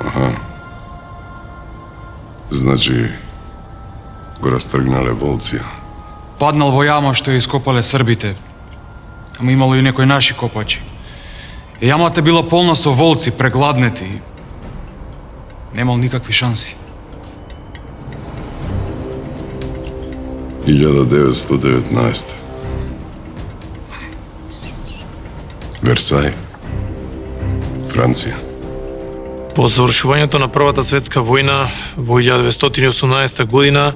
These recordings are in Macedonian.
Аха. Значи, го растргнале волци. Паднал во јама што ја ископале србите. Ама имало и некои наши копачи. И јамата била полна со волци, прегладнети. Немал никакви шанси. 1919. Версај, Франција. По завршувањето на Првата светска војна во 1918 година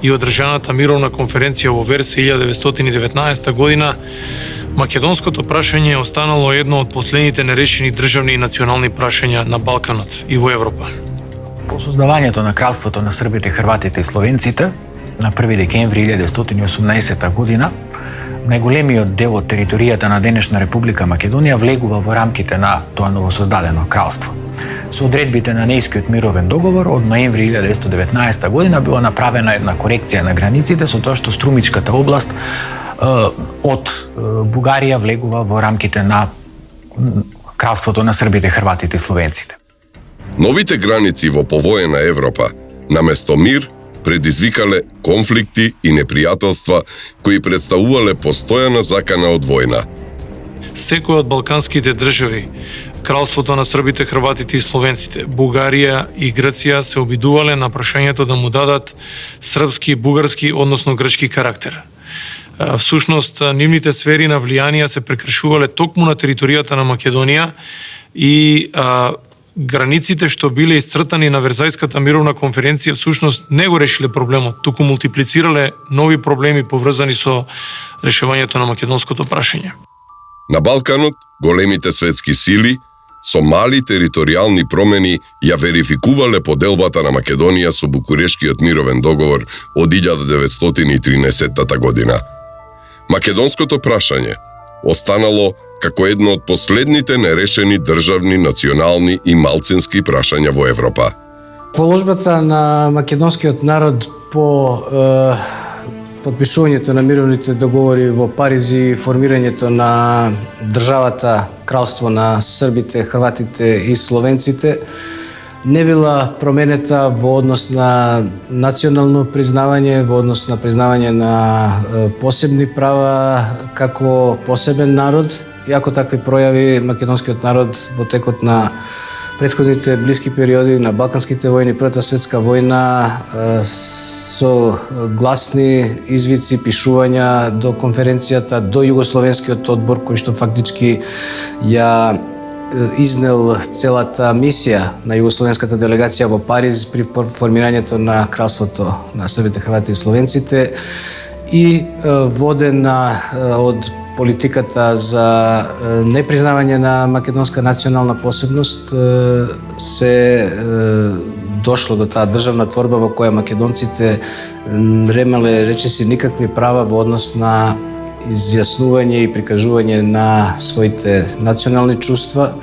и одржаната мировна конференција во Версај 1919 година, македонското прашање останало едно од последните нерешени државни и национални прашања на Балканот и во Европа. По создавањето на кралството на србите, хрватите и словенците на 1 декември 1918 година, најголемиот дел од територијата на денешна Република Македонија влегува во рамките на тоа новосоздадено кралство. Со одредбите на Неискиот мировен договор од ноември 1919 година била направена една корекција на границите со тоа што Струмичката област од Бугарија влегува во рамките на кралството на србите, хрватите и словенците. Новите граници во повоена Европа, наместо мир, предизвикале конфликти и непријателства кои представувале постојана закана од војна. Секој од балканските држави, кралството на србите, хрватите и словенците, Бугарија и Грција се обидувале на прашањето да му дадат српски, бугарски, односно грчки карактер. Всушност, нивните сфери на влијанија се прекршувале токму на територијата на Македонија и границите што биле исцртани на Версајската мировна конференција всушност не го решиле проблемот, туку мултиплицирале нови проблеми поврзани со решавањето на македонското прашање. На Балканот, големите светски сили со мали територијални промени ја верификувале поделбата на Македонија со Букурешкиот мировен договор од 1913 година. Македонското прашање останало како едно од последните нерешени државни, национални и малцински прашања во Европа. Положбата на македонскиот народ по подпишувањето на мировните договори во Париз и формирањето на државата кралство на србите, хрватите и словенците не била променета во однос на национално признавање, во однос на признавање на посебни права како посебен народ. Иако такви пројави македонскиот народ во текот на претходните блиски периоди на Балканските војни, Првата светска војна, со гласни извици, пишувања до конференцијата, до Југословенскиот одбор, кој што фактички ја изнел целата мисија на југословенската делегација во Париз при формирањето на кралството на србите, хрватите и словенците и водена од политиката за непризнавање на македонска национална посебност се дошло до таа државна творба во која македонците немале речиси никакви права во однос на изјаснување и прикажување на своите национални чувства.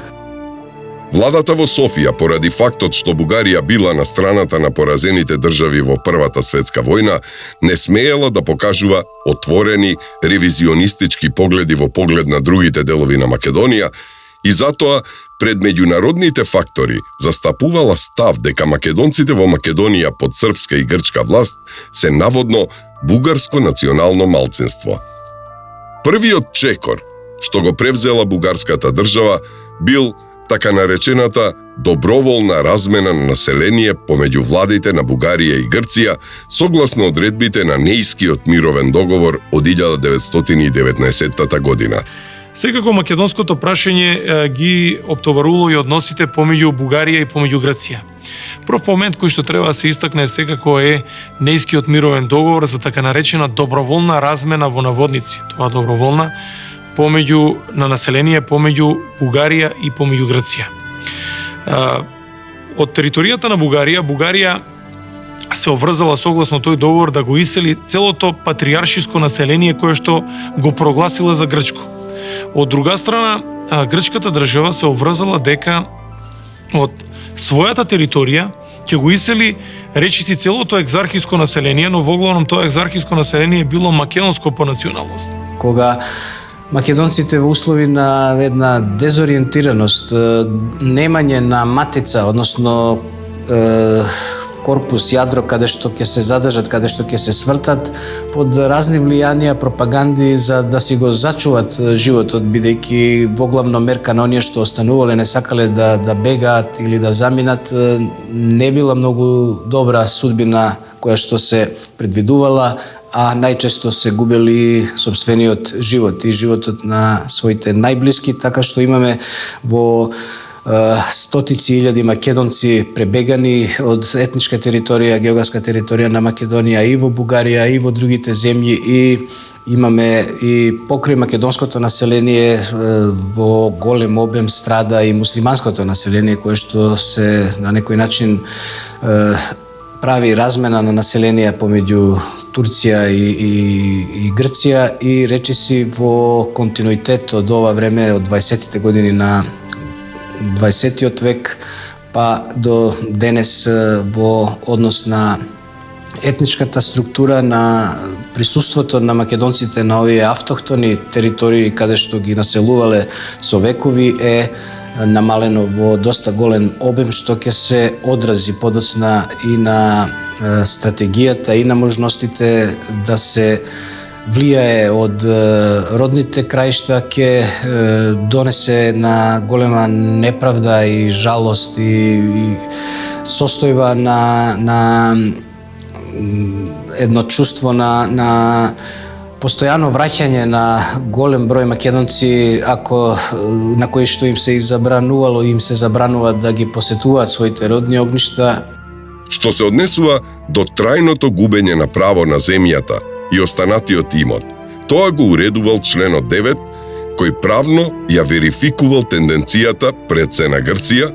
Владата во Софија, поради фактот што Бугарија била на страната на поразените држави во Првата светска војна, не смеела да покажува отворени ревизионистички погледи во поглед на другите делови на Македонија и затоа пред меѓународните фактори застапувала став дека македонците во Македонија под српска и грчка власт се наводно бугарско национално малцинство. Првиот чекор што го превзела бугарската држава бил така наречената доброволна размена на население помеѓу владите на Бугарија и Грција согласно одредбите на Неискиот мировен договор од 1919 година. Секако македонското прашање ги оптоварувало и односите помеѓу Бугарија и помеѓу Грција. Прв момент кој што треба да се истакне секако е Неискиот мировен договор за така наречена доброволна размена во наводници. Тоа доброволна помеѓу на население помеѓу Бугарија и помеѓу Грција. Од територијата на Бугарија се обврзала согласно тој договор да го исели целото патриаршиско население кое што го прогласила за грчко. Од друга страна, грчката држава се обврзала дека од својата територија ќе го исели речиси целото екзархиско население, но во главном тоа екзархиско население било македонско по националност. Кога македонците во услови на една дезориентираност, немање на матица, односно корпус, јадро, каде што ќе се задржат, каде што ќе се свртат под разни влијанија, пропаганди за да си го зачуват животот, бидејќи во главно мерка на оние што останувале, не сакале да бегаат или да заминат, не била многу добра судбина која што се предвидувала, а најчесто се губели сопствениот живот и животот на своите најблиски, така што имаме во стотици илјади македонци пребегани од етничка територија, географска територија на Македонија и во Бугарија и во другите земји, и имаме и покрај македонското население во голем обем страда и муслиманското население, кое што се на некој начин прави размена на население помеѓу Турција и Грција, и речиси во континуитет од ова време, од 20-тите години на 20-тиот век па до денес во однос на етничката структура, на присуството на македонците на овие автохтони територии каде што ги населувале со векови е намалено во доста голем обем, што ќе се одрази подоцна и на стратегијата и на можностите да се влијае од родните краишта, ќе донесе на голема неправда и жалост и состојба на едно чувство на постојано враќање на голем број македонци, ако на кои што им се забранувало, им се забранува да ги посетуваат своите родни огништа. Што се однесува до трајното губење на право на земјата и останатиот имот. Тоа го уредувал членот 9, кој правно ја верификувал тенденцијата пред се на Грција,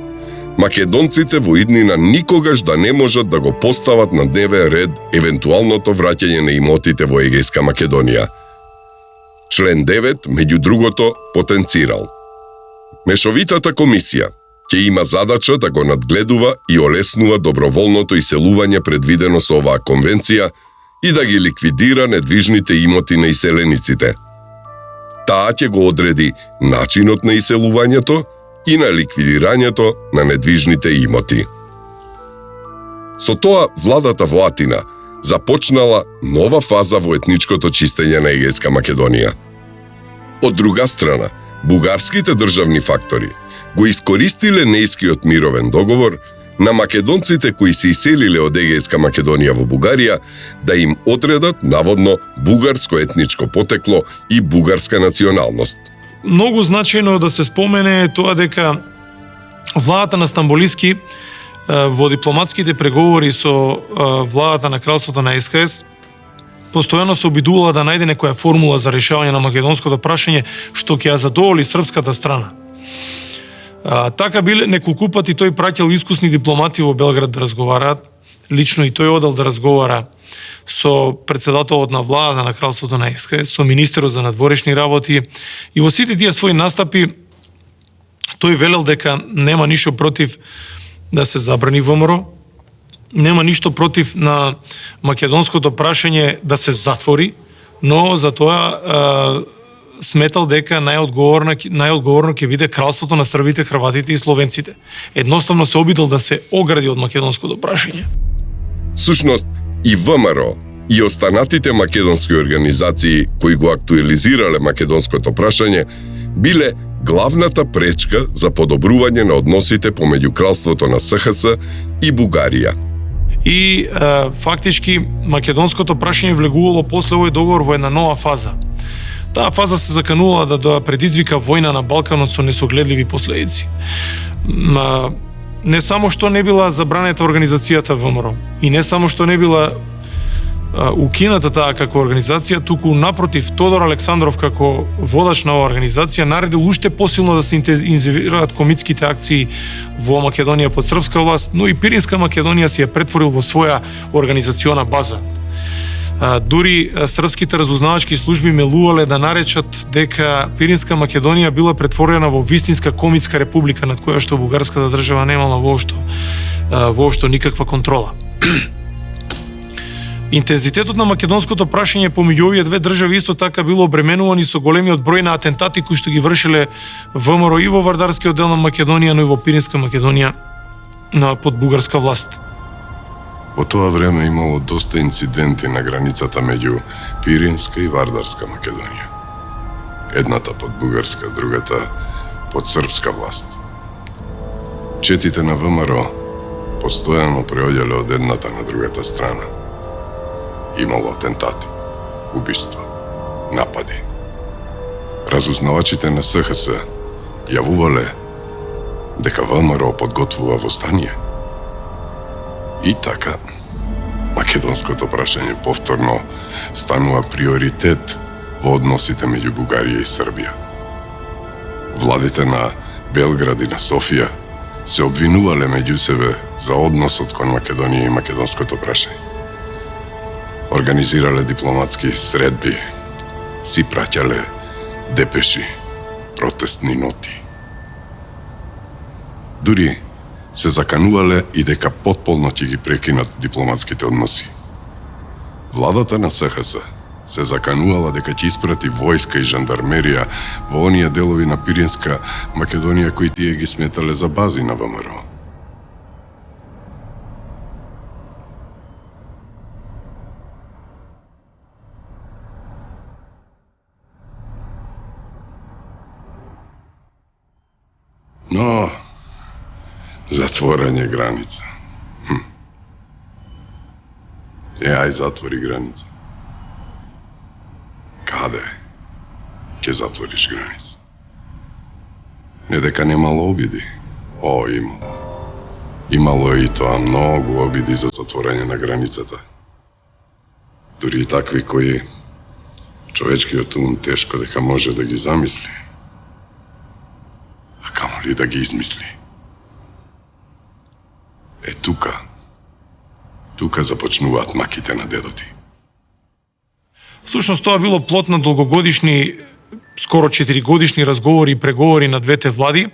македонците во иднина никогаш да не можат да го постават на дневен ред евентуалното враќање на имотите во Егејска Македонија. Член 9, меѓу другото, потенцирал: Мешовитата комисија ќе има задача да го надгледува и олеснува доброволното иселување предвидено со оваа конвенција и да ги ликвидира недвижните имоти на иселениците. Таа ќе го одреди начинот на иселувањето и на ликвидирањето на недвижните имоти. Со тоа, владата во Атина започнала нова фаза во етничкото чистење на Егејска Македонија. Од друга страна, бугарските државни фактори го искористиле Нејскиот мировен договор на македонците кои се иселиле од Егејска Македонија во Бугарија да им одредат наводно бугарско етничко потекло и бугарска националност. Многу значајно да се спомене тоа дека владата на Стамболиски во дипломатските преговори со владата на кралството на СХС постојано се обидувала да најде некоја формула за решавање на македонското прашање што ќе ја задоволи српската страна. Така биле неколку пати тој праќал искусни дипломати во Белград да разговараат, лично и тој одел да разговара со председателот на владата на кралството на СХС, со министерот за надворешни работи, и во сите тие своји настапи тој велел дека нема ништо против да се забрани ВМРО, нема ништо против на македонското прашање да се затвори, но за тоа сметал дека најодговорно ќе биде кралството на србите, хрватите и словенците. Едноставно се обидел да се огради од македонското прашање. Сушност, и ВМРО и останатите македонски организации кои го актуализирале македонското прашање биле главната пречка за подобрување на односите помеѓу кралството на СХС и Бугарија. И фактички македонското прашање влегувало после овој договор во една нова фаза. Таа фаза се заканувала да предизвика војна на Балканот со несогледливи последици. Не само што не била забранета организацијата ВМРО и не само што не била укината таа како организација, туку напротив, Тодор Александров како водач на оваа организација наредил уште посилно да се интензивираат комитските акции во Македонија под српска власт, но и Пиринска Македонија си ја претворил во своја организациона база. Дури српските разузнавачки служби мелувале да наречат дека Пиринска Македонија била претворена во вистинска комитска република над која што бугарската држава немала воопшто никаква контрола. Интензитетот на македонското прашање помеѓу овие две држави исто така било обременуван и со големиот број на атентати кои што ги вршеле ВМРО и во Вардарскиот дел на Македонија, но и во Пиринска Македонија под бугарска власт. Во тоа време имало доста инциденти на границата меѓу Пиринска и Вардарска Македонија. Едната под бугарска, другата под српска власт. Четите на ВМРО постојано преоѓале од едната на другата страна. Имало атентати, убиства, напади. Разузнавачите на СХС јавувале дека ВМРО подготвува востание. И така, македонското прашање повторно станува приоритет во односите меѓу Бугарија и Србија. Владите на Белград и на Софија се обвинувале меѓу себе за односот кон Македонија и македонското прашање. Организирале дипломатски средби, си праќале депеши, протестни ноти. Дури се заканувале и дека потполно ќе ги прекинат дипломатските односи. Владата на СХС се заканувала дека ќе испрати војска и жандармерија во оние делови на Пиринска Македонија кои тие ги сметале за бази на ВМРО. Но затворање граница. Ај затвори граница. Каде ќе затвориш граница? Не дека немало обиди. О, имало. Имало и тоа многу обиди за затворање на границата. Дури и такви кои човечкиот ум тешко дека може да ги замисли. А камо ли да ги измисли? Тука започнуваат маките на дедоти. Всушност тоа било плод на долгогодишни, скоро 4-годишни разговори и преговори на двете влади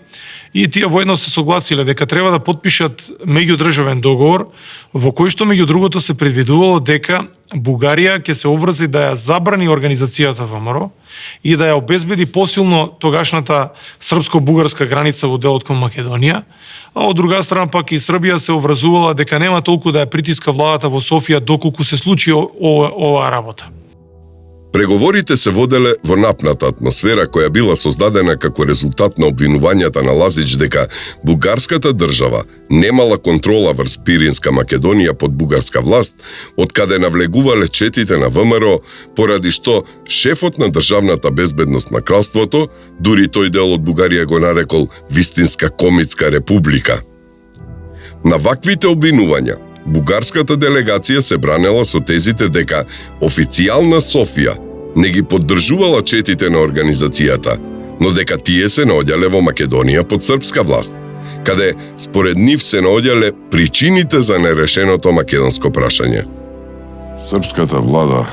и тие воедно се согласиле дека треба да потпишат меѓудржавен договор во кој што меѓу другото се предвидувало дека Бугарија ќе се обврзи да ја забрани организацијата ВМРО и да ја обезбеди посилно тогашната српско-бугарска граница во делот кон Македонија, а од друга страна пак и Србија се обврзувала дека нема толку да ја притиска владата во Софија доколку се случи оваа работа. Преговорите се воделе во напната атмосфера која била создадена како резултат на обвинувањата на Лазич дека бугарската држава немала контрола врз Пиринска Македонија под бугарска власт, од каде навлегувале четите на ВМРО, поради што шефот на државната безбедност на кралството, дури тој дел од Бугарија го нарекол вистинска комитска република. На ваквите обвинувања, бугарската делегација се бранела со тезите дека официјална Софија не ги поддржувала четите на организацијата, но дека тие се наоѓале во Македонија под српска власт, каде според нив се наоѓале причините за нерешеното македонско прашање. Српската влада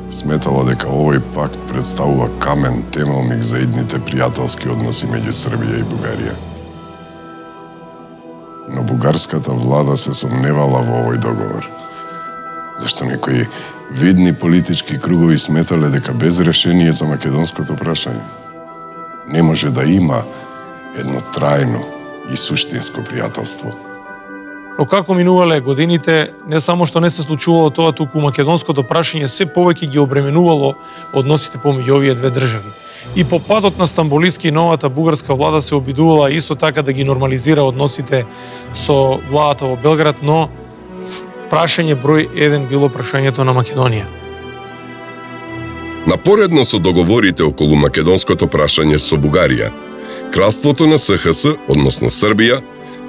сметала дека овој пакт представува камен темелник за идните пријателски односи меѓу Србија и Бугарија. Но бугарската влада се сомневала во овој договор, зашто некои видни политички кругови сметале дека без решение за македонското прашање не може да има едно трајно и суштинско пријателство. Но како минувале годините, не само што не се случувало тоа, туку македонското прашање се повеќе ги обременувало односите помеѓу овие две држави. И по падот на Стамболиски новата бугарска влада се обидувала исто така да ги нормализира односите со владата во Белград, но прашање број 1 било прашањето на Македонија. Напоредно со договорите околу македонското прашање со Бугарија, кралството на СХС, односно Србија,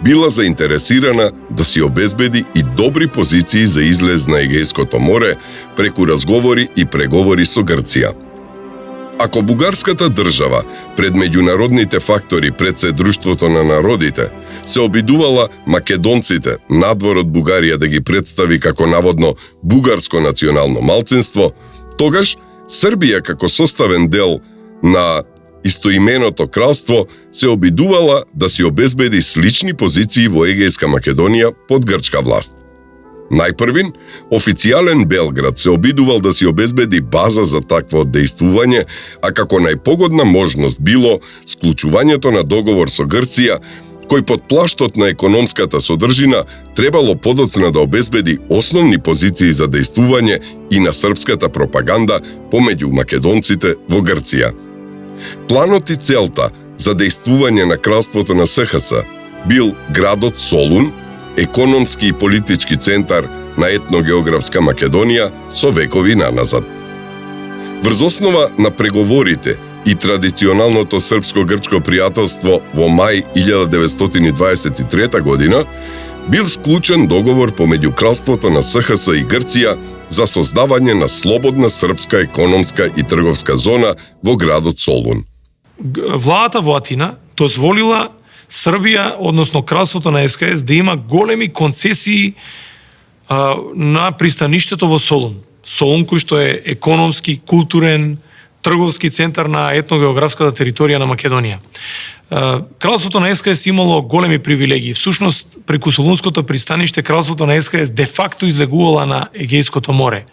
била заинтересирана да си обезбеди и добри позиции за излез на Егејското море преку разговори и преговори со Грција. Ако бугарската држава пред меѓународните фактори пред се друштвото на народите се обидувала македонците надвор од Бугарија да ги представи како наводно бугарско национално малцинство, тогаш Србија како составен дел на истоименото кралство се обидувала да си обезбеди слични позиции во Егејска Македонија под грчка власт. Најпрвин, официјален Белград се обидувал да си обезбеди база за такво одејствување, а како најпогодна можност било склучувањето на договор со Грција, кој под плаштот на економската содржина требало подоцна да обезбеди основни позиции за дејствување и на српската пропаганда помеѓу македонците во Грција. Планот и целта за дејствување на кралството на СХС бил градот Солун, економски и политички центар на етногеографска Македонија со векови наназад. Врз основа на преговорите и традиционалното српско-грчко пријателство во мај 1923 година бил склучен договор помеѓу кралството на СХС и Грција за создавање на слободна српска економска и трговска зона во градот Солун. Владата во Атина дозволила Србија, односно кралството на СХС, да има големи концесии на пристаништето во Солун. Солун, кој што е економски, културен, трговски центар на етногеографската територија на Македонија. Кралството на СХС имало големи привилегии. Всушност, преку Солунското пристаниште, кралството на СХС де факто излегувала на Егејското море.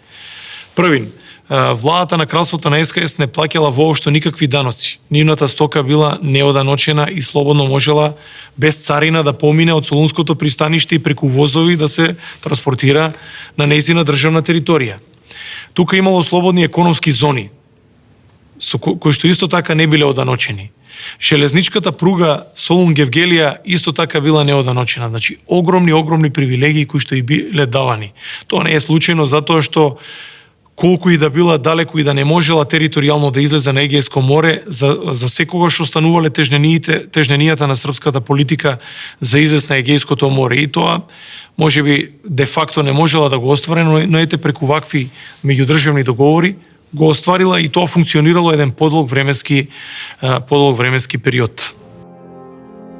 Првин, владата на кралството на СХС не плаќала воопшто никакви даноци. Нивната стока била неоданочена и слободно можела без царина да помине од Солунското пристаниште и преку возови да се транспортира на нејзина државна територија. Тука имало слободни економски зони, кои што исто така не биле оданочени. Железничката пруга Солун-Гевгелија исто така била неоданочена. Значи, огромни привилегии кои што и биле давани. Тоа не е случајно затоа што колку и да била далеку и да не можела територијално да излезе на Егејско море, за секогаш останувале тежненијата на српската политика за излез на Егејското море. И тоа, можеби, де факто не можела да го оствари, но ете преку вакви меѓудржавни договори го остварила и тоа функционирало еден подолг временски период.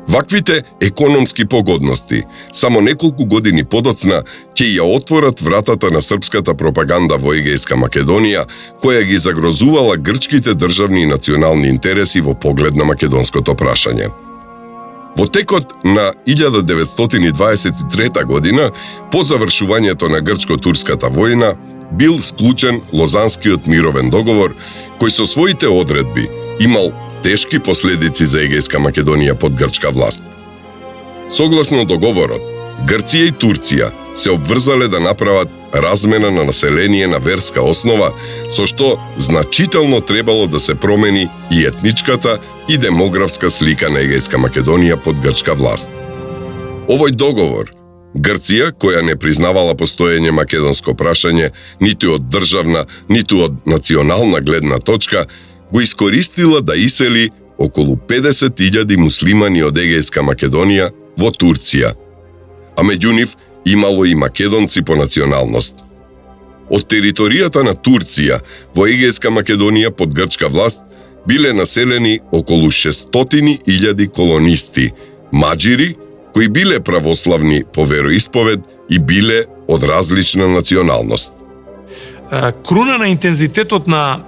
Ваквите економски погодности само неколку години подоцна ќе ја отворат вратата на српската пропаганда во Егејска Македонија, која ги загрозувала грчките државни и национални интереси во поглед на македонското прашање. Во текот на 1923 година, по завршувањето на грчко-турската војна, бил склучен Лозанскиот мировен договор, кој со своите одредби имал тешки последици за Егејска Македонија под грчка власт. Согласно договорот, Грција и Турција се обврзале да направат размена на население на верска основа, со што значително требало да се промени и етничката и демографска слика на Егејска Македонија под грчка власт. Овој договор, Грција, која не признавала постоење македонско прашање ниту од државна, ниту од национална гледна точка, го искористила да исели околу 50.000 муслимани од Егејска Македонија во Турција, а меѓу нив имало и македонци по националност. Од територијата на Турција во Егејска Македонија под грчка власт биле населени околу 600.000 колонисти, маđири, кои биле православни по вероисповед и биле од различна националност. Круна на интензитетот на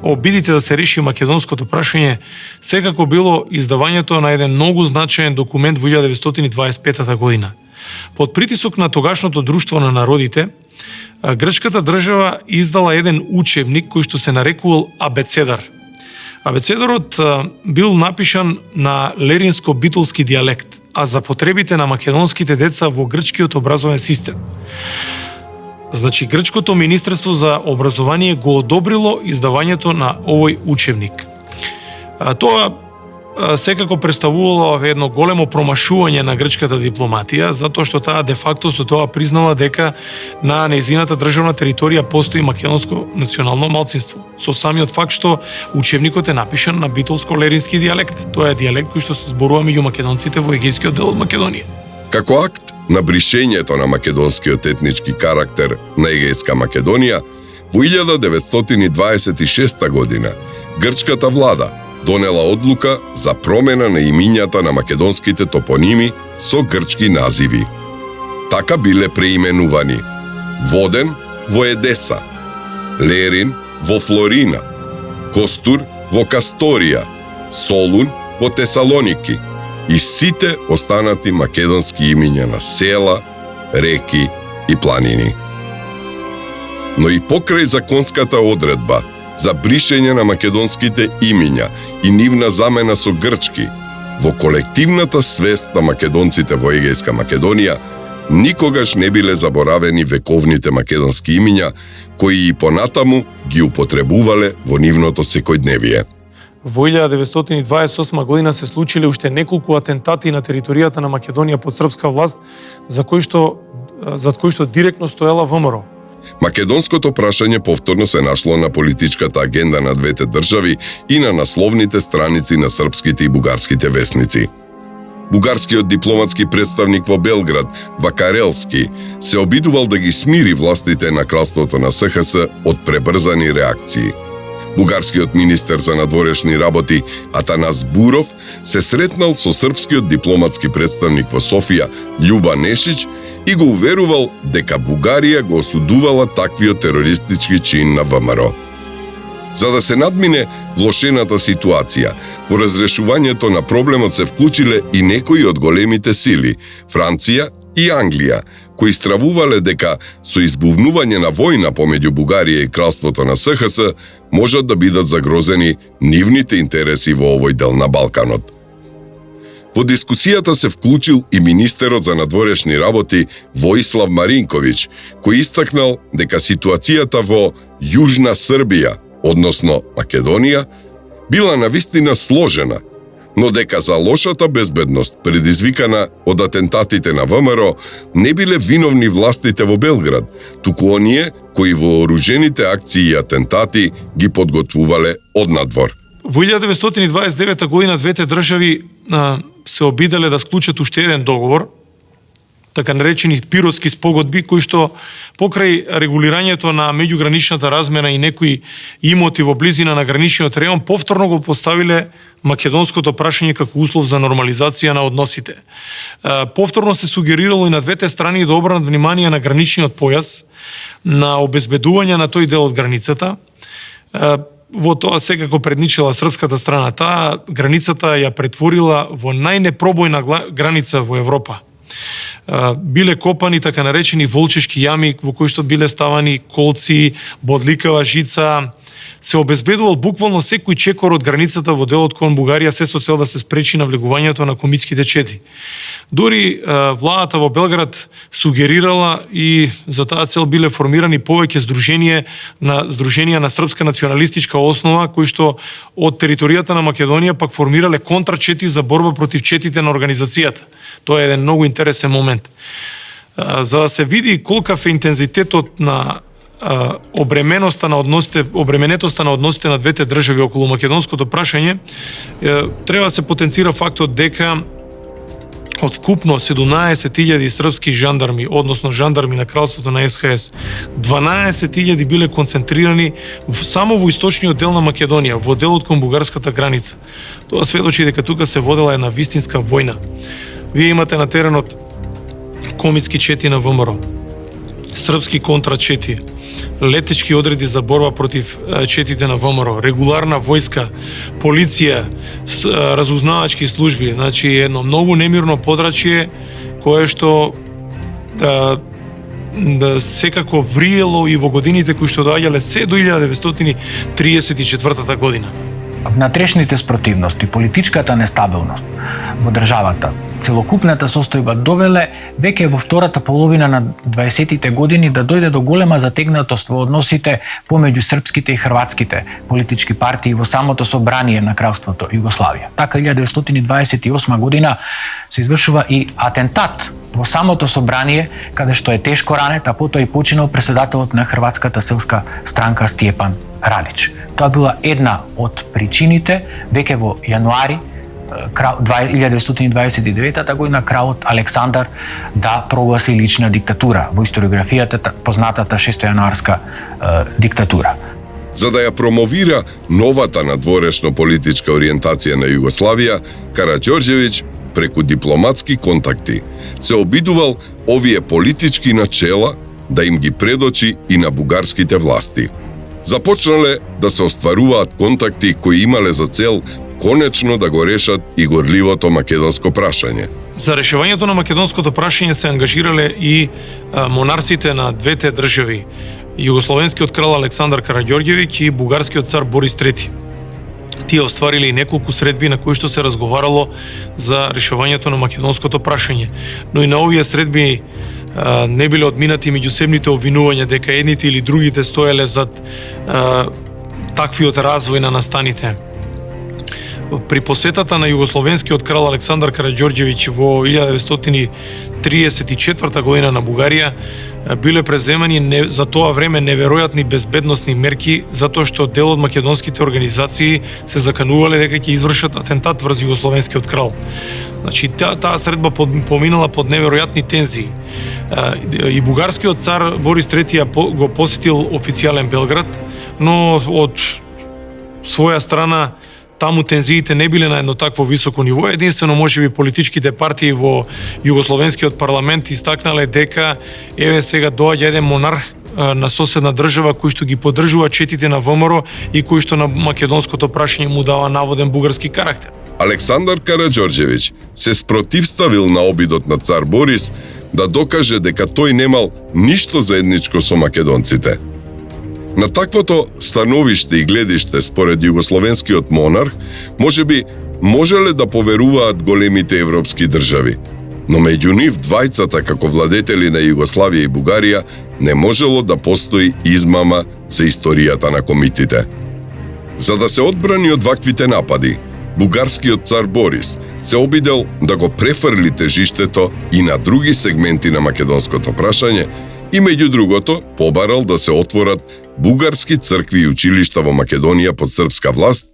обидите да се реши македонското прашање секако било издавањето на еден многу значаен документ во 1925 година. Под притисок на тогашното друштво на народите, грчката држава издала еден учебник кој што се нарекувал Абецедар. Абецедарот бил напишан на леринско-битолски дијалект, а за потребите на македонските деца во грчкиот образовен систем. Значи, Грчкото Министерство за образование го одобрило издавањето на овој учебник. Тоа секако представувало едно големо промашување на грчката дипломатија, затоа што таа де факто со тоа признала дека на нејзината државна територија постои македонско национално малцинство. Со самиот факт што учебникот е напишан на битолско-лерински дијалект. Тоа е дијалект кој што се зборува меѓу македонците во егејскиот дел од Македонија. Како акт на бришењето на македонскиот етнички карактер на Егејска Македонија, во 1926 година грчката влада донела одлука за промена на имињата на македонските топоними со грчки називи. Така биле преименувани Воден во Едеса, Лерин во Флорина, Костур во Касторија, Солун во Тесалоники и сите останати македонски имиња на села, реки и планини. Но и покрај законската одредба за бришење на македонските имиња и нивна замена со грчки, во колективната свест на македонците во Егејска Македонија никогаш не биле заборавени вековните македонски имиња кои и понатаму ги употребувале во нивното секојдневие. Во 1928 година се случиле уште неколку атентати на територијата на Македонија под српска власт, за кои што директно стоела ВМРО. Македонското прашање повторно се нашло на политичката агенда на двете држави и на насловните страници на српските и бугарските весници. Бугарскиот дипломатски представник во Белград, Вакарелски, се обидувал да ги смири властите на кралството на СХС од пребрзани реакции. Бугарскиот министер за надворешни работи Атанас Буров се сретнал со српскиот дипломатски представник во Софија Љуба Нешич и го уверувал дека Бугарија го осудувала таквиот терористички чин на ВМРО. За да се надмине влошената ситуација, во разрешувањето на проблемот се вклучиле и некои од големите сили, Франција и Англија, кои стравувале дека со избувнување на војна помеѓу Бугарија и кралството на СХС можат да бидат загрозени нивните интереси во овој дел на Балканот. Во дискусијата се вклучил и министерот за надворешни работи Воислав Маринковиќ, кој истакнал дека ситуацијата во Јужна Србија, односно Македонија, била навистина сложена, но дека за лошата безбедност предизвикана од атентатите на ВМРО не биле виновни властите во Белград, туку оние кои во оружените акции и атентати ги подготвувале однадвор. Во 1929 година двете држави се обиделе да склучат уште еден договор, така наречени пиротски спогодби, кои што покрај регулирањето на меѓуграничната размена и некои имоти во близина на граничниот реон повторно го поставиле македонското прашање како услов за нормализација на односите. Повторно се сугерирало и на двете страни да обрнат внимание на граничниот појас, на обезбедување на тој дел од границата. Во тоа секако предничила српската страна. Таа границата ја претворила во најнепробојна граница во Европа. Биле копани така наречени волчешки јами во кои што биле ставани колци, бодликава жица. Се обезбедувал буквално секој чекор од границата во делот кон Бугарија се со цел да се спречи навлегувањето на комитските чети. Дури владата во Белград сугерирала и за таа цел биле формирани повеќе здруженија на српска националистичка основа, кои што од територијата на Македонија пак формирале контрачети за борба против четите на организацијата. Тоа е еден многу интересен момент. За да се види колкав е интензитетот на обременетоста на односите на двете држави околу македонското прашање, треба да се потенцира фактот дека од вкупно 17.000 српски жандарми, односно жандарми на кралството на СХС, 12.000 биле концентрирани само во источниот дел на Македонија, во делот кон бугарската граница. Тоа сведочи дека тука се водела една вистинска војна. Вие имате на теренот комитски чети на ВМРО, српски контрачети, летечки одреди за борба против четите на ВМРО, регуларна војска, полиција, разузнавачки служби, значи едно многу немирно подрачје кое што секако вриело и во годините кои што доаѓале се до 1934 година. Внатрешните спротивности, политичката нестабилност во државата, целокупната состојба довеле веќе во втората половина на 20-тите години да дојде до голема затегнатост во односите помеѓу српските и хрватските политички партии во самото собрание на кралството Југославија. Така 1928 година се извршува и атентат во самото собрание, каде што е тешко ранет, а потоа и починал преседателот на Хрватската селска странка Стјепан Радич. Тоа била една од причините веќе во јануари 1929 година кралот Александар да прогласи лична диктатура во историографијата познатата шестојануарска диктатура. За да ја промовира новата надворешно политичка ориентација на Југославија, Караѓорđević преку дипломатски контакти се обидувал овие политички начела да им ги предочи и на бугарските власти. Започнале да се остваруваат контакти кои имале за цел конечно да го решат и горливото македонско прашање. За решавањето на македонското прашање се ангажирале и монарсите на двете држави, југословенскиот крал Александар Караѓорѓевиќ и бугарскиот цар Борис III. Тие оствариле и неколку средби на кои што се разговарало за решавањето на македонското прашање, но и на овие средби не биле одминати меѓусебните обвинувања дека едните или другите стоеле зад таквиот развој на настаните. При посетата на југословенскиот крал Александар Караѓорѓевиќ во 1934 година на Бугарија биле преземани за тоа време неверојатни безбедносни мерки затоа што дел од македонските организации се заканувале дека ќе извршат атентат врз југословенскиот крал. Значи таа средба поминала под неверојатни тензии. И бугарскиот цар Борис III го посетил официјален Белград, но од своја страна таму тензиите не биле на едно такво високо ниво. Единствено можеби политичките партии во југословенскиот парламент истакнале дека еве сега доаѓа еден монарх на соседна држава кој што ги поддржува четите на ВМРО и кој што на македонското прашање му дава наводен бугарски карактер. Александар Караѓорѓевиќ се спротивставил на обидот на цар Борис да докаже дека тој немал ништо заедничко со македонците. На таквото становиште и гледиште според југословенскиот монарх, можеби можеле да поверуваат големите европски држави, но меѓу нив двајцата како владетели на Југославија и Бугарија не можело да постои измама за историјата на комитите. За да се одбрани од ваквите напади, бугарскиот цар Борис се обидел да го префрли тежиштето и на други сегменти на македонското прашање и меѓу другото побарал да се отворат бугарски цркви и училишта во Македонија под српска власт,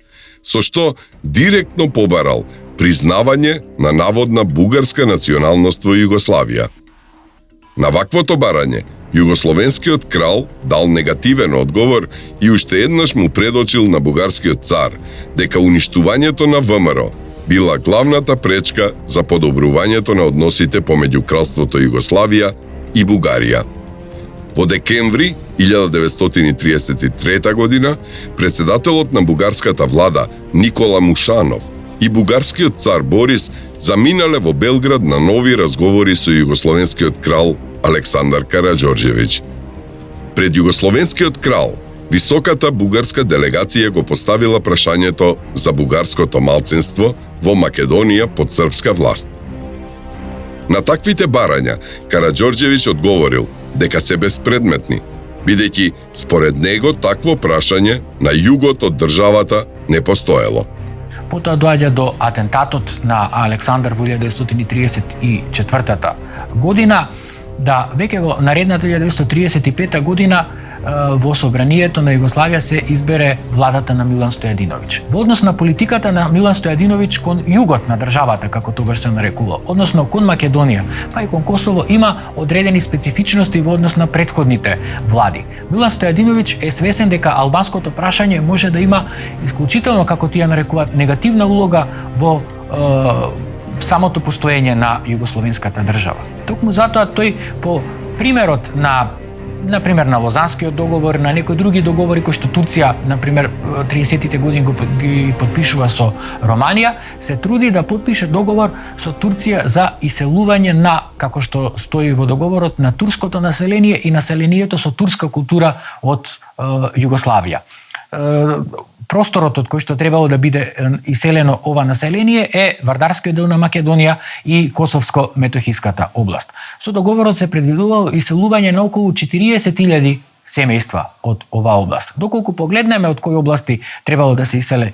со што директно побарал признавање на наводна бугарска националност во Југославија. На ваквото барање, југословенскиот крал дал негативен одговор и уште еднаш му предочил на бугарскиот цар дека уништувањето на ВМРО била главната пречка за подобрувањето на односите помеѓу кралството Југославија и Бугарија. Во декември 1933 година, председателот на бугарската влада Никола Мушанов и бугарскиот цар Борис заминале во Белград на нови разговори со југословенскиот крал Александар Караѓорѓевиќ. Пред југословенскиот крал, високата бугарска делегација го поставила прашањето за бугарското малцинство во Македонија под српска власт. На таквите барања, Караѓорѓевиќ одговорил дека се безпредметни, бидејќи според него такво прашање на југот од државата не постоело. Потоа доаѓа до атентатот на Александар во 1934 година, да веќе во наредната 1935 година во собранието на Југославија се избере владата на Милан Стојадиновиќ. Во однос на политиката на Милан Стојадиновиќ кон југот на државата, како тогаш се нарекува, односно кон Македонија, па и кон Косово, има одредени специфичности во однос на претходните влади. Милан Стојадиновиќ е свесен дека албанското прашање може да има исклучително, како тие нарекуваат, негативна улога во самото постоење на југословенската држава. Токму затоа тој по примерот на на Лозанскиот договор, на некои други договори кои што Турција, например, 30-тите години ги подпишува со Романија, се труди да подпише договор со Турција за иселување на, како што стои во договорот, на турското население и населението со турска култура од Југославија. Просторот од кој што требало да биде иселено ова население е Вардарскиот дел на Македонија и Косовско-Метохиската област. Со договорот се предвидувало иселување на околу 40.000 семејства од оваа област. Доколку погледнеме од кои области требало да се иселе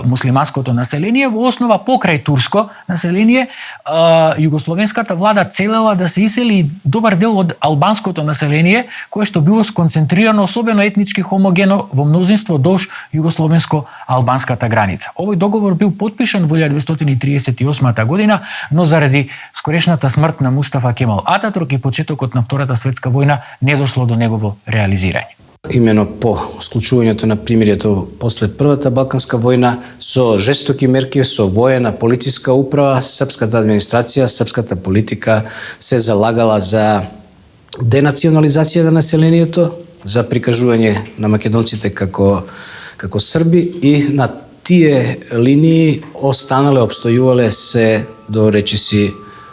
муслиманското население, во основа покрај турско население, југословенската влада целела да сеисели добар дел од албанското население, кое што било сконцентрирано особено етнички хомогено во мнозинство долж југословенско-албанската граница. Овој договор бил подпишан во 1938 година, но заради скорешната смрт на Мустафа Кемал Ататурк и почетокот на Втората светска војна не дошло до негово реализирање. Имено по склучувањето на примирието после Првата Балканска војна, со жестоки мерки, со воена, полициска управа, српската администрација, српската политика се залагала за денационализација на населението, за прикажување на македонците како срби и на тие линии останале, обстојувале се до речиси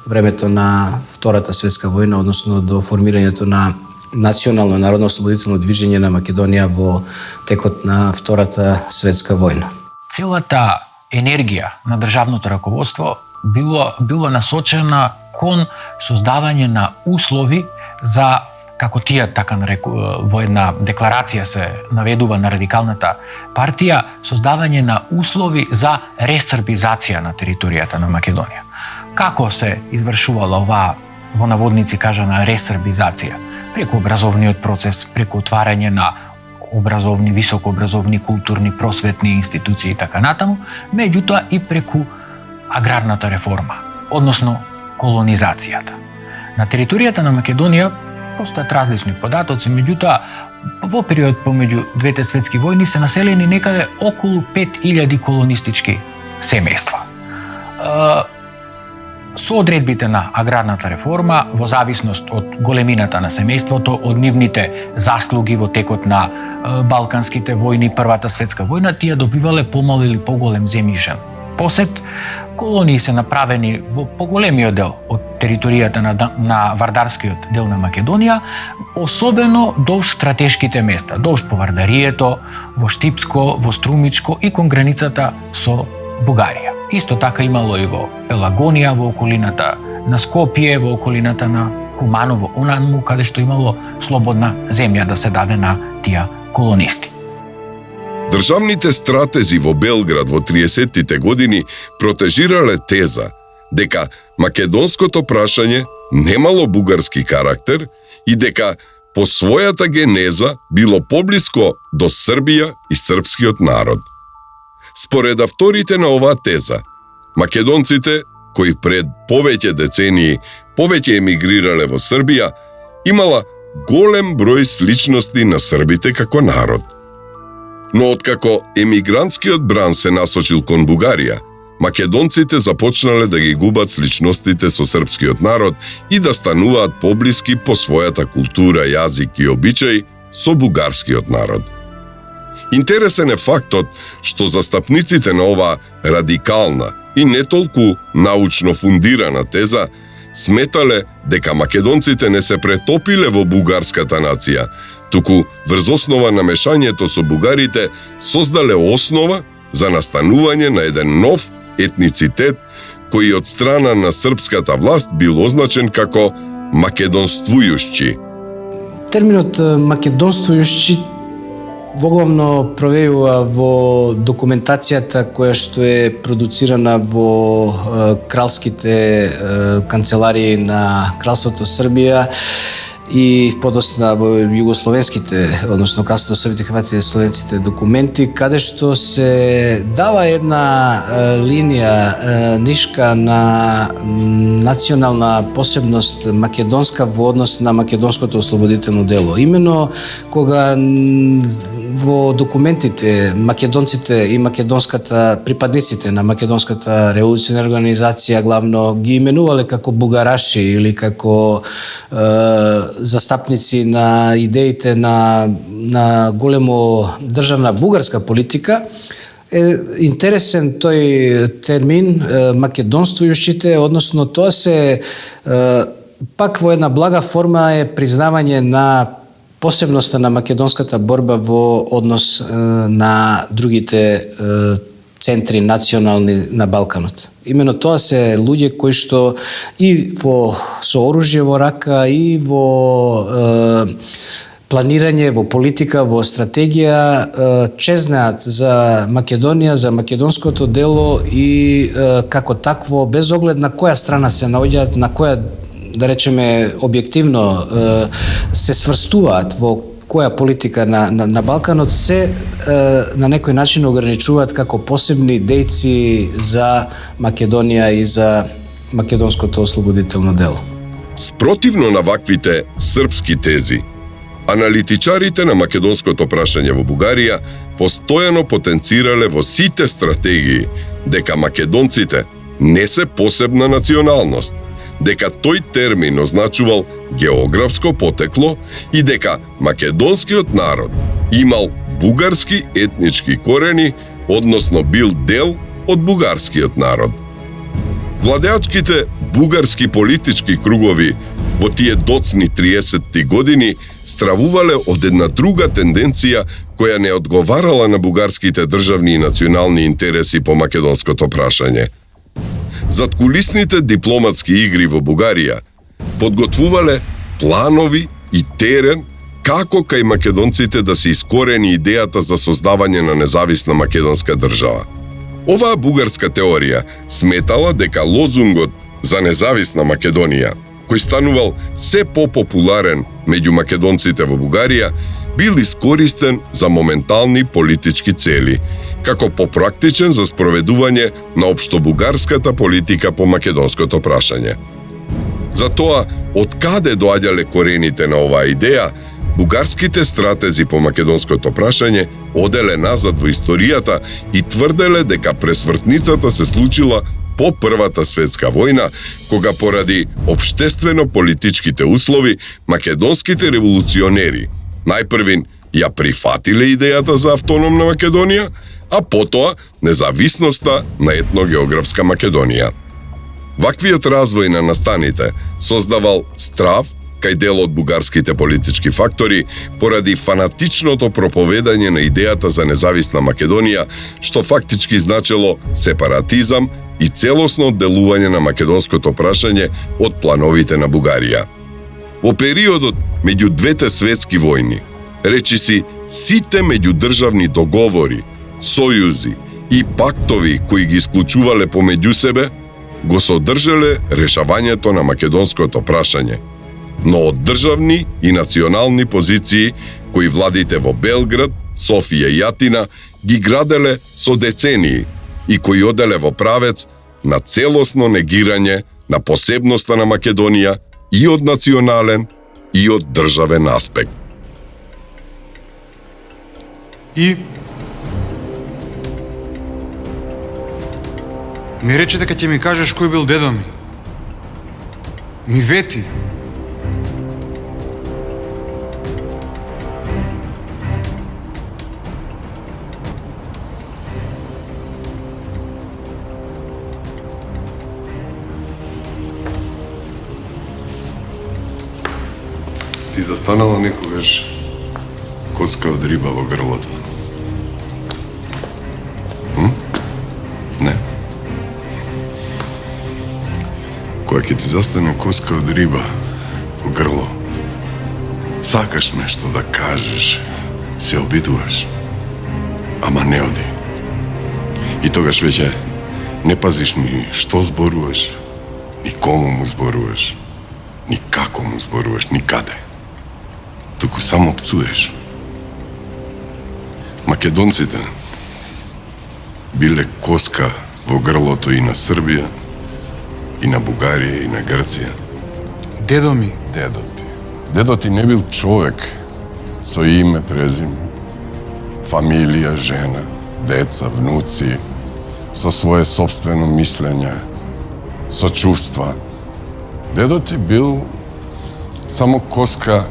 времето на Втората светска војна, односно до формирањето на национално народно-ослободително движење на Македонија во текот на Втората светска војна. Целата енергија на државното раководство било насочена кон создавање на услови за, како тие така во една декларација се наведува на радикалната партија, создавање на услови за ресрбизација на територијата на Македонија. Како се извршувала оваа, во наводници кажана, ресрбизација? Преку образовниот процес, преку отварање на образовни, високообразовни, културни, просветни институции и така натаму, меѓутоа и преку аграрната реформа, односно колонизацијата. На територијата на Македонија постојат различни податоци, меѓутоа во период помеѓу двете светски војни се населени некаде околу 5000 колонистички семејства. Со одредбите на аграрната реформа, во зависност од големината на семејството, од нивните заслуги во текот на Балканските војни, Првата светска војна, тие добивале помал или поголем земјишен посет. Колонии се направени во поголемиот дел од територијата на Вардарскиот дел на Македонија, особено долж стратешките места, долж по Вардарието, во Штипско, во Струмичко и кон границата со Бугарија. Исто така имало и во Пелагонија, во околината на Скопје, во околината на Куманово, онаму каде што имало слободна земја да се даде на тие колонисти. Државните стратези во Белград во 30-тите години протежирале теза дека македонското прашање немало бугарски карактер и дека по својата генеза било поблиско до Србија и српскиот народ. Според авторите на оваа теза, македонците, кои пред повеќе децении повеќе емигрирале во Србија, имала голем број сличности на србите како народ. Но откако емигрантскиот бран се насочил кон Бугарија, македонците започнале да ги губат сличностите со српскиот народ и да стануваат поблиски по својата култура, јазик и обичај со бугарскиот народ. Интересен е фактот што застапниците на оваа радикална и не толку научно фундирана теза сметале дека македонците не се претопиле во бугарската нација, туку врз основа на мешањето со бугарите создале основа за настанување на еден нов етницитет кој од страна на српската власт бил означен како македонствујушчи. Терминот македонствујушчи воглавно провејува во документацијата која што е продуцирана во кралските канцеларии на Кралството Србија и подосна во југословенските, односно Кралството Србите, Хрватите и Словенците документи, каде што се дава една линија нишка на национална посебност македонска во однос на македонското ослободително дело. Имено кога во документите македонците и македонската припадниците на македонската револуционерна организација главно ги именувале како бугараши или како застапници на идеите на големо државна бугарска политика, е интересен тој термин македонствујушите, односно тоа се пак во една блага форма е признавање на посебноста на македонската борба во однос на другите центри национални на Балканот. Имено тоа се луѓе кои што и со оружје во рака и во планирање, во политика, во стратегија чезнеат за Македонија, за македонското дело и како такво, без оглед на која страна се наоѓаат, на која, да речеме, објективно се сврстуваат во која политика на Балканот, се на некој начин ограничуваат како посебни дејци за Македонија и за македонското ослободително дело. Спротивно на ваквите српски тези, аналитичарите на македонското прашање во Бугарија постојано потенцирале во сите стратегии дека македонците не се посебна националност, дека тој термин означувал географско потекло и дека македонскиот народ имал бугарски етнички корени, односно бил дел од бугарскиот народ. Владеачките бугарски политички кругови во тие доцни 30-ти години стравувале од една друга тенденција која не одговарала на бугарските државни и национални интереси по македонското прашање. Задкулисните дипломатски игри во Бугарија подготвувале планови и терен како кај македонците да се искорени идејата за создавање на независна македонска држава. Оваа бугарска теорија сметала дека лозунгот за независна Македонија, кој станувал се попопуларен меѓу македонците во Бугарија, бил искористен за моментални политички цели, како попрактичен за спроведување на општобугарската политика по македонското прашање. Затоа, од каде доаѓале корените на оваа идеја, бугарските стратези по македонското прашање оделе назад во историјата и тврделе дека пресвртницата се случила по Првата светска војна, кога поради општествено-политичките услови македонските револуционери најпрвин ја прифатиле идејата за автономна Македонија, а потоа независноста на етногеографска Македонија. Ваквиот развој на настаните создавал страв кај дел од бугарските политички фактори поради фанатичното проповедање на идејата за независна Македонија, што фактички значело сепаратизам и целосно одделување на македонското прашање од плановите на Бугарија. Во периодот меѓу двете светски војни, речиси сите меѓудржавни договори, сојузи и пактови кои ги исклучувале помеѓу себе, го содржале решавањето на македонското прашање, но од државни и национални позиции кои владите во Белград, Софија и Атина ги граделе со децении и кои оделе во правец на целосно негирање на посебноста на Македонија и од национален и од државен аспект. И ми рече дека ќе ми кажеш кој бил дедо ми. Ми вети. Ти застанала некогаш коска од риба во грлото? Не. Кога ќе ти застане коска од риба во грло, сакаш нешто да кажеш, се обидуваш, ама не оди. И тогаш веќе не пазиш ни што зборуваш, ни кому му зборуваш, ни како му зборуваш, ни каде. Туку само пцуеш. Македонците биле коска во грлото и на Србија, и на Бугарија, и на Грција. Дедо ми. Дедо ти. Дедо ти не бил човек со име, презиме, фамилија, жена, деца, внуци, со свое собствено мислење, со чувства. Дедо ти бил само коска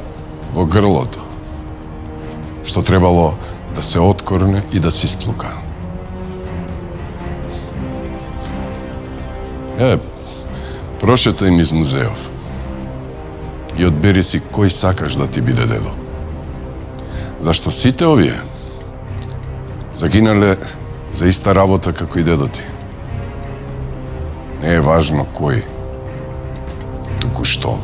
во грлото, што требало да се откорне и да се исплука. Прошетај низ музеов и одбери си кој сакаш да ти биде дедо. Зашто сите овие загинале за иста работа како и дедо ти. Не е важно кој, туку што.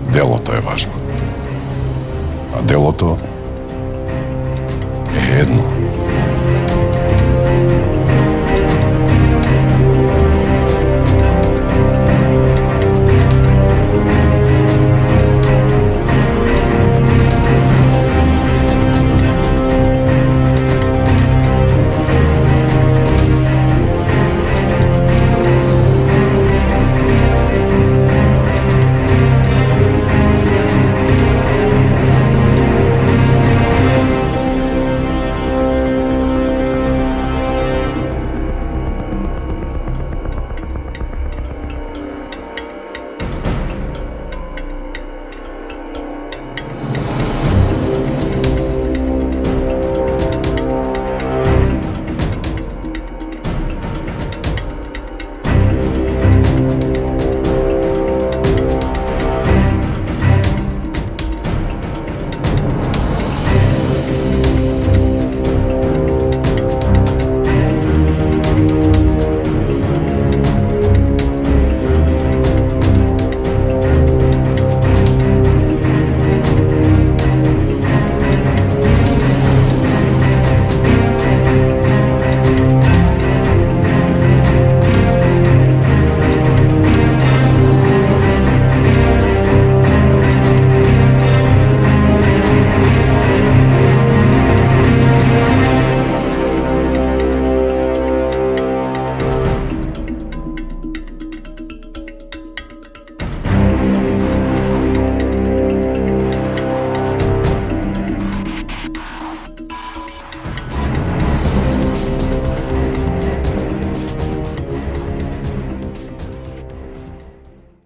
Делото е важно. А делото е едно.